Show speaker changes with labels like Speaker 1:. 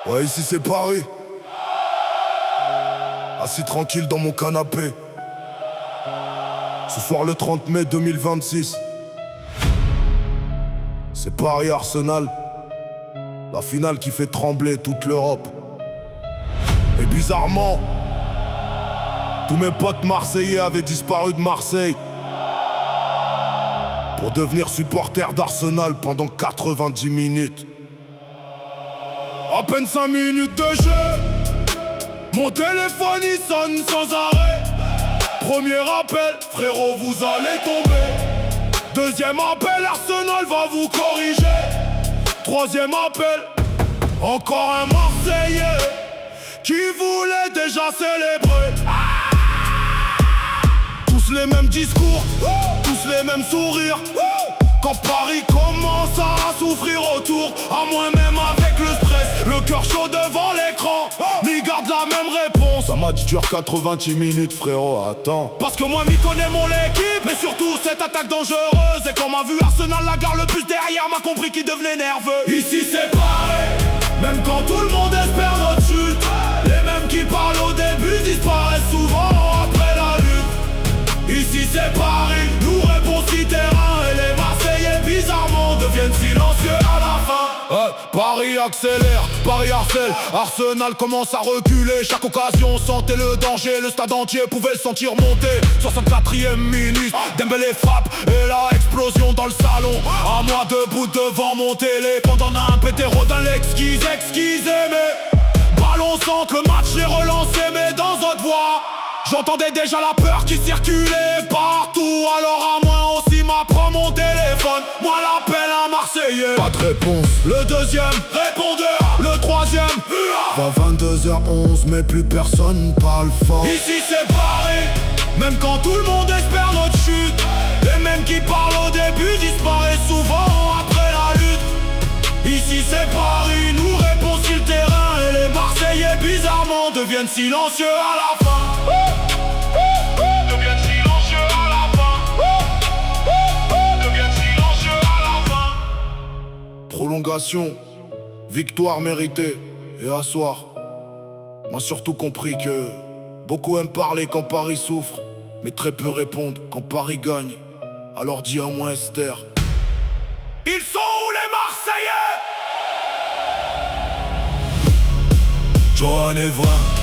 Speaker 1: Ouais, ici c'est Paris. Assis tranquille dans mon canapé. Ce soir le 30 mai 2026. C'est Paris-Arsenal. La finale qui fait trembler toute l'Europe. Et bizarrement, tous mes potes marseillais avaient disparu de Marseille pour devenir supporters d'Arsenal pendant 90 minutes. À peine 5 minutes de jeu, mon téléphone il sonne sans arrêt. Premier appel, frérot vous allez tomber. Deuxième appel, Arsenal va vous corriger. Troisième appel, encore un Marseillais qui voulait déjà célébrer. Tous les mêmes discours, tous les mêmes sourires. Quand Paris commence à souffrir autour, à moi même avec le stress, le cœur chaud devant l'écran, m'y garde la même réponse. Ça m'a dit dure 90 minutes frérot, attends. Parce que moi m'y connais mon équipe, mais surtout cette attaque dangereuse. Et quand m'a vu Arsenal la gare le plus derrière, m'a compris qu'il devenait nerveux. Ici c'est pareil, même quand tout le monde espère notre chute. Les mêmes qui parlent au début disparaissent souvent après la lutte. Ici c'est Paris, nous répond si terrain. Et les Marseillais bizarrement deviennent silencieux à la fin. Paris accélère, Paris harcèle. Arsenal commence à reculer. Chaque occasion sentait le danger. Le stade entier pouvait le sentir monter. 64e minute, Dembélé frappe. Et la explosion dans le salon. À moi debout devant mon télé. Pendant un pétéro d'un l'exquise, mais ballon sans que le match est relancé. Mais dans votre voix j'entendais déjà la peur qui circulait partout. Alors à moi aussi m'apprend mon téléphone. Moi l'appel à Marseillais. Pas de réponse. Le deuxième répondeur. Le troisième va 22h11 mais plus personne parle fort. Ici c'est Paris, même quand tout le monde espère notre chute. Les mêmes qui parlent au début disparaissent souvent après la lutte. Ici c'est Paris, nous répond sur le terrain. Et les Marseillais bizarrement deviennent silencieux à la fin. Prolongation, victoire méritée. Et à soir, m'a surtout compris que beaucoup aiment parler quand Paris souffre, mais très peu répondent quand Paris gagne. Alors dis à moi Esther, ils sont où les Marseillais? Johan Evra.